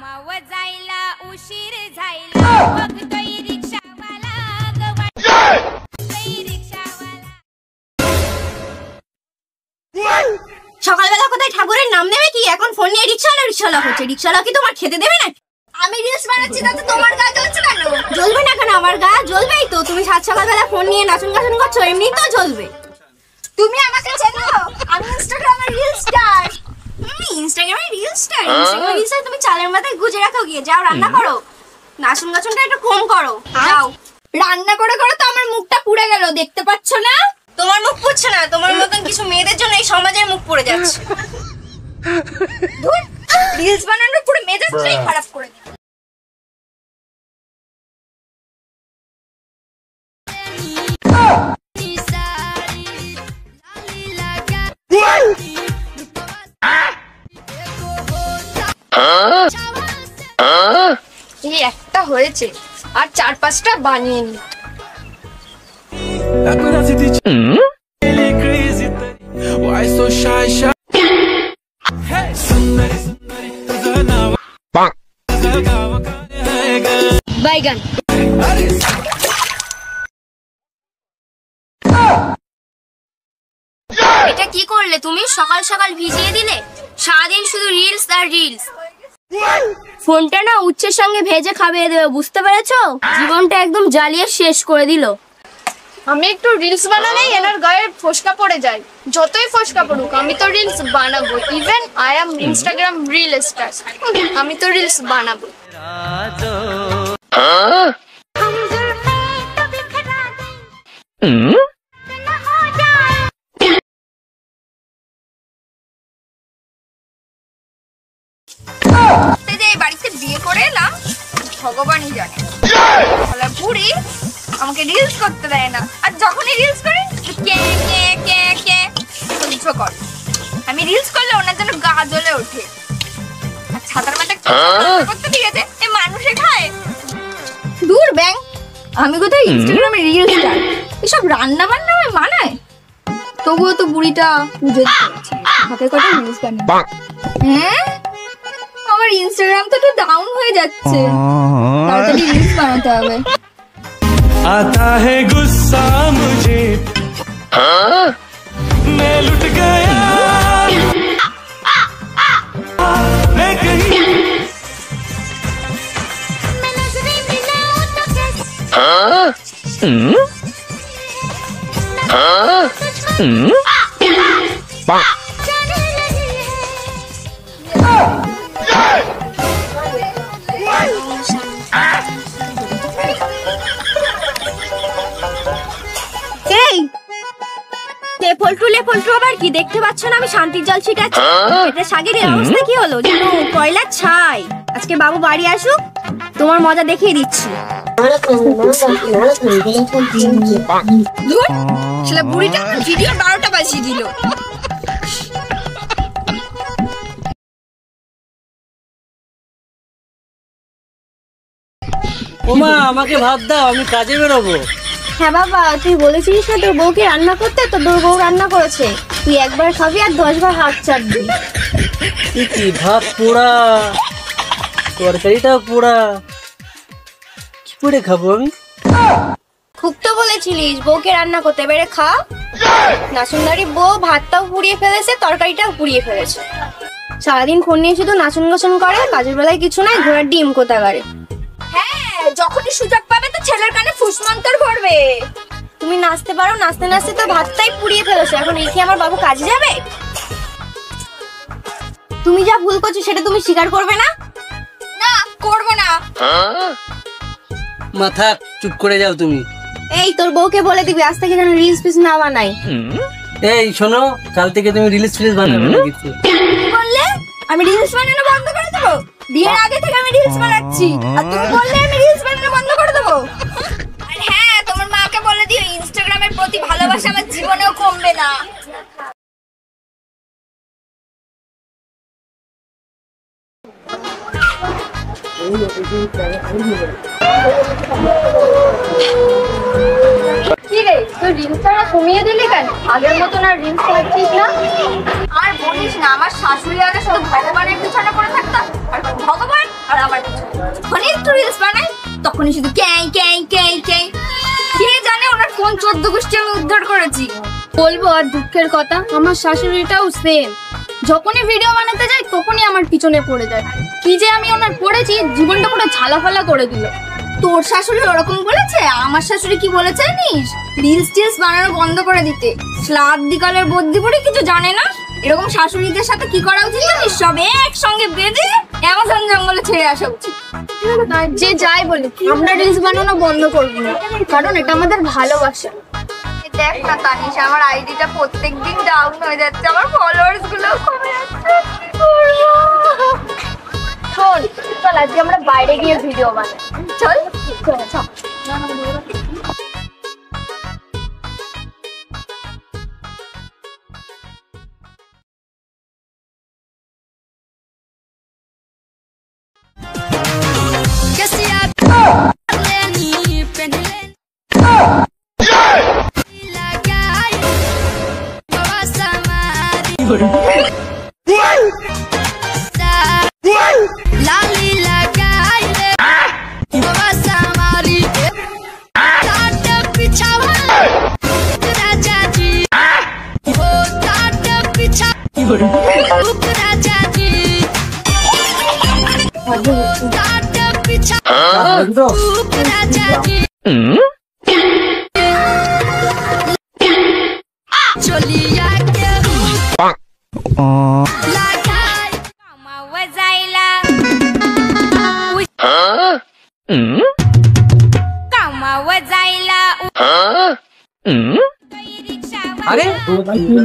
कामावर जायला उशीर झाला बघतोय रिक्षावाला সকালবেলা কোথায় ঠাকুরের নাম নেবে কি এখন ফোন নিয়ে রিকশাওয়ালা হচ্ছে। রিকশাওয়ালা কি তোমার খেতে দেবে না? আমি রিলস বানাচ্ছি তাতে তোমার গা জ্বলছে কেন? জ্বলবে না কেন? আমার গা জ্বলবেই তো। তুমি সাত সকালবেলা ফোন নিয়ে নাচন গাছন করছো, এমনি তো জ্বলবে। তুমি আমাকে চেনো? আমি ইনস্টাগ্রামের রিল স্টার। ইনস্টাগ্রামের রিল স্টার? ইনস্টাগ্রামের রিল স্টার তুমি চালের মাথায় গুজে রাখো গিয়ে। যাও রান্না করো, নাচন গাছনটা একটু কম করো। যাও রান্না করে করে তো আমার মুখটা পুড়ে গেল, দেখতে পাচ্ছ না? তোমার মুখ পুড়ছে না, তোমার মতন কিছু মেয়েদের জন্য এই সমাজের মুখ পুড়ে যাচ্ছে। রিলস বানানোর পুরো মেজাজটাই খারাপ করে দিল। এই একটা হয়েছে, আর 4-5টা বানিয়ে নি। বাইগান এটা কি করলে তুমি? সকাল সকাল ভিজিয়ে দিলে। সারাদিন শুধু রিলস আর রিলস। ফোনটা না উচ্ছের সঙ্গে ভেজে খাইয়ে দেবে, বুঝতে পেরেছো? জীবনটা একদম জ্বালিয়ে শেষ করে দিল। আমি একটু রিলস বানালেই এনার গায়ে ফোসকা পড়ে যায়। যতই ফোসকা পড়ুক আমি তো রিলস বানাবো। Even I am Instagram reel star. আমি তো রিলস বানাবো। বাড়িতে বিয়ে করে এলাম, ভগবানই জানে বুড়ি আমাকে রিলস করতে দেয় না। আর যখনই রিলস করে সহ্য কর। আমি রিলস করলে ওনার জন্য গা জ্বলে ওঠে। আর ছাতার মাথা করতে ঠিক আছে, এ মানুষে খায়। দূর ব্যাং, আমি কোথায় ইনস্টাগ্রামে রিলস স্টার। এসব রান্না বান্না আমার মানায়? তবুও তো বুড়িটা পুজো দিচ্ছে, হাতে কটা রিলস বানায়। হ্যাঁ, আমার ইনস্টাগ্রাম তো একটু ডাউন হয়ে যাচ্ছে, তাড়াতাড়ি রিলস বানাতে হবে। आता है गुस्सा मुझे मैं लुट गया मैं कहीं লেফল্টু আবার কি? দেখতে পাচ্ছ না আমি শান্তির জল ছিটাচ্ছি? এটা শাগের অবস্থা কি হলো? যেন কয়লা ছাই। আজকে বাবু বাড়ি আসুক, তোমার মজা দেখিয়ে দিচ্ছি। বুড়িটা ভিডিও 12টা বাজিয়ে দিল। ওমা আমাকে ভাত দাও, আমি কাজে বেরোবো। হ্যাঁ বাবা, তুই বলেছিস না তোর বউকে রান্না করতে, তো তোর বউ রান্না করেছে। তুই একবার খাবি আর 10 বার হাত চাটবি। কি ভাত পোড়া, তরকারিটাও পোড়া, কি করে খাবো আমি? খুব তো বলেছিলিস বউকে রান্না করতে, বেড়ে খা। নাচনদারি বউ ভাতটাও পুড়িয়ে ফেলেছে, তরকারিটাও পুড়িয়ে ফেলেছে। সারাদিন ফোন নিয়ে শুধু নাচন গোচন করে, কাজের বেলায় কিছু নাই, ঘোড়ার ডিম কোথাকারে। হ্যাঁ, যখনই সুযোগ পাবে তো ছেলের কানে ফুসমন্তর ভরবে। তুমি নাচতে পারো, নাচতে নাচতে তো ভাতটাই পুড়িয়ে ফেলেছো। এখন এই কি আমার বাবু কাজে যাবে? তুমি যা ভুল করছো সেটা তুমি স্বীকার করবে না? না, করব না। মাথা চুপ করে যাও তুমি। এই তোর বউকে বলে দিবি আজ থেকে যেন রিলস পিস না বানাই। এই শোনো, কাল থেকে তুমি রিলস ফিলস বানাবে না কিছু। কি বললে? আমি রিলস বানানো বন্ধ করে দেব? বিয়ের আগে থেকে আমি রিলস বানাচ্ছি, আর তুমি বললে আমি রিলস বানানো বন্ধ করে দেব? আর হ্যাঁ, তোমার মাকে বলে দিও ইনস্টাগ্রামের প্রতি ভালোবাসা আমার জীবনেও কমবে না। কি রে, তুই রিলসটা কমিয়ে দিলি কেন? আগের মতন আর রিলস করছিস না? আর বলিস না, আমার শাশুড়ি আগে শুধু ভগবানের পিছনে পড়ে থাকতাম, আর ভগবান আর আমার ফোনে একটু রিলস বানাই তখনই শুধু ক্যাই ক্যাই ক্যাই ক্যাই। কে জানে ওনার কোন 14 গোষ্ঠী আমি উদ্ধার করেছি। বলবো আর দুঃখের কথা, আমার শাশুড়িটাও সেম। যখনই ভিডিও বানাতে যাই তখনই আমার পিছনে পড়ে যায়। কি যে আমি ওনার পড়েছি, জীবনটা পুরো ঝালাফালা করে দিল। তোর শাশুড়ি ওরকম বলেছে? আমার শাশুড়ি কি বলেছে জানিস? রিলস টিলস বানানো বন্ধ করে দিতে। শ্রাদ্ধি কালের বদ্যি পড়ে কিছু জানে না। এরকম শাশুড়িদের সাথে কি করা উচিত জানিস? সব একসঙ্গে বেঁধে অ্যামাজন জঙ্গলে ছেড়ে আসা উচিত। যে যাই বলে আমরা রিলস বানানো বন্ধ করবো না, কারণ এটা আমাদের ভালোবাসা। দেখ না তানিশ, আমার আইডিটা প্রত্যেকদিন ডাউন হয়ে যাচ্ছে, আমার ফলোয়ার্স গুলো কমে যাচ্ছে। শোন, চল আজকে আমরা বাইরে গিয়ে ভিডিও বানাই। চল চল। कामावर जायला कामावर जायला আরে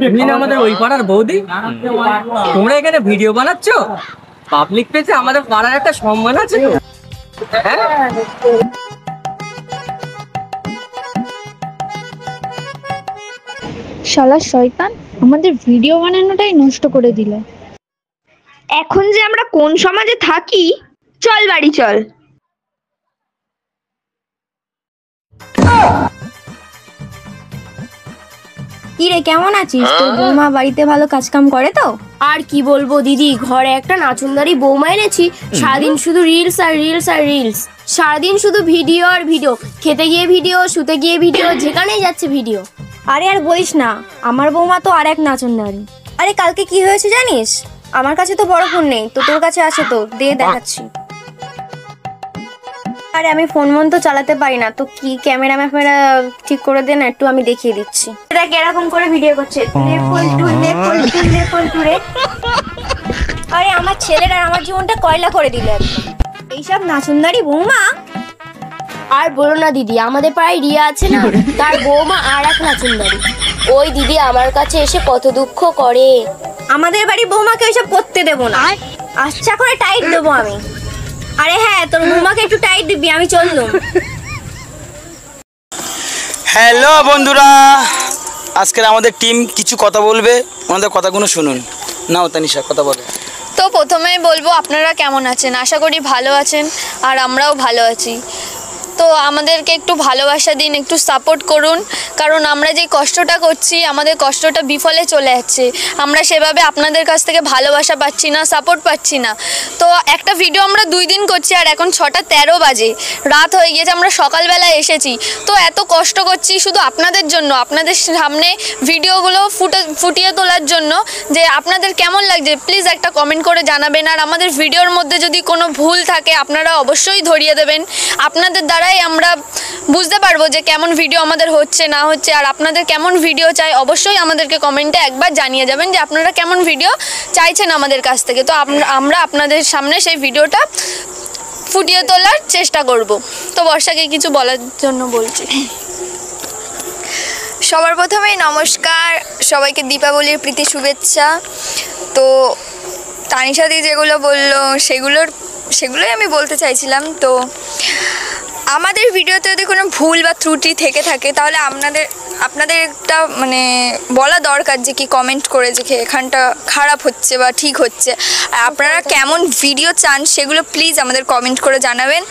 তুমি না আমাদের ওই পাড়ার বৌদি? তোমরা এখানে ভিডিও বানাচ্ছো? পাবলিক পেজে আমাদের পাড়ার একটা সম্মান আছে তো। হ্যাঁ, শালা শয়তান আমাদের ভিডিও বানানোটাই নষ্ট করে দিল। এখন যে আমরা কোন সমাজে থাকি, চল বাড়ি চল। কি রে, কেমন আছিস? তোর বৌমা বাড়িতে ভালো কাজ কাম করে তো? আর কি বলবো দিদি, ঘরে একটা নাচুনদারি বৌমা এনেছি। সারাদিন শুধু রিলস আর রিলস আর রিলস, সারাদিন শুধু ভিডিও আর ভিডিও, খেতে গিয়ে ভিডিও, শুতে গিয়ে ভিডিও, যেখানেই যাচ্ছে ভিডিও। আরে আর বলিস না, আমার বৌমা তো আর এক নাচনদারি। আরে কালকে কি হয়েছে জানিস? আমার কাছে তো বড় ফোন নেই, তো তোর কাছে আছে তো, দে দেখাচ্ছি। আরে আমি ফোন মন তো চালাতে পারি না, তো কি ক্যামেরা ম্যামেরা ঠিক করে দে না একটু, আমি দেখিয়ে দিচ্ছি। দেখ এরকম করে ভিডিও করছে, আরে আমার ছেলের আর আমার জীবনটা কয়লা করে দিল একদম। এইসব নাচনদারি বৌমা। আর বলো না দিদি, আমাদের পাড়ায় রিয়া আছে না, তার বৌমা আর এক নাচুনদারি। ওই দিদি আমার কাছে এসে কত দুঃখ করে। আমাদের বাড়ি বৌমাকে ওইসব করতে দেবো না, আচ্ছা করে টাইট দেবো আমি। আরে হ্যাঁ, তোর বৌমাকে একটু টাইট দিবি, আমি চললুম। হ্যালো বন্ধুরা, আজকের আমাদের টিম কিছু কথা বলবে, ওনাদের কথাগুলো শুনুন। নাও তানিশা কথা বলো। তো প্রথমেই বলবো আপনারা কেমন আছেন, আশা করি ভালো আছেন আর আমরাও ভালো আছি। তো আমাদেরকে একটু ভালোবাসা দিন, একটু সাপোর্ট করুন, কারণ আমরা যে কষ্টটা করছি আমাদের কষ্টটা বিফলে চলে যাচ্ছে। আমরা সেভাবে আপনাদের কাছ থেকে ভালোবাসা পাচ্ছি না, সাপোর্ট পাচ্ছি না। তো একটা ভিডিও আমরা 2 দিন করছি আর এখন 6টা 13 বাজে, রাত হয়ে গিয়েছে, আমরা সকালবেলা এসেছি। তো এত কষ্ট করছি শুধু আপনাদের জন্য, আপনাদের সামনে ভিডিওগুলো ফুটিয়ে তোলার জন্য। যে আপনাদের কেমন লাগছে প্লিজ একটা কমেন্ট করে জানাবেন। আর আমাদের ভিডিওর মধ্যে যদি কোনো ভুল থাকে আপনারা অবশ্যই ধরিয়ে দেবেন। আপনাদের দ্বারাই আমরা বুঝতে পারবো যে কেমন ভিডিও আমাদের হচ্ছে না হচ্ছে। আর আপনাদের কেমন ভিডিও চাই অবশ্যই আমাদেরকে কমেন্টে একবার জানিয়ে যাবেন যে আপনারা কেমন ভিডিও চাইছেন আমাদের কাছ থেকে। তো আমরা আপনাদের সামনে সেই ভিডিওটা ফুটিয়ে তোলার চেষ্টা করব। তো বর্ষাকে কিছু বলার জন্য বলছি। সবার প্রথমেই নমস্কার, সবাইকে দীপাবলির প্রীতি শুভেচ্ছা। তো তানিশাদি যেগুলো বললো সেগুলোই আমি বলতে চাইছিলাম। তো আমাদের ভিডিওতে যদি কোনো ভুল বা ত্রুটি থেকে থাকে তাহলে আপনাদের একটা মানে বলা দরকার যে কি কমেন্ট করে যে এখানটা খারাপ হচ্ছে বা ঠিক হচ্ছে। আর আপনারা কেমন ভিডিও চান সেগুলো প্লিজ আমাদের কমেন্ট করে জানাবেন।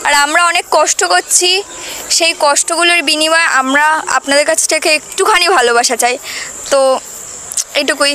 আর আমরা অনেক কষ্ট করছি, সেই কষ্টগুলোর বিনিময়ে আমরা আপনাদের কাছ থেকে একটুখানি ভালোবাসা চাই। তো এইটুকুই।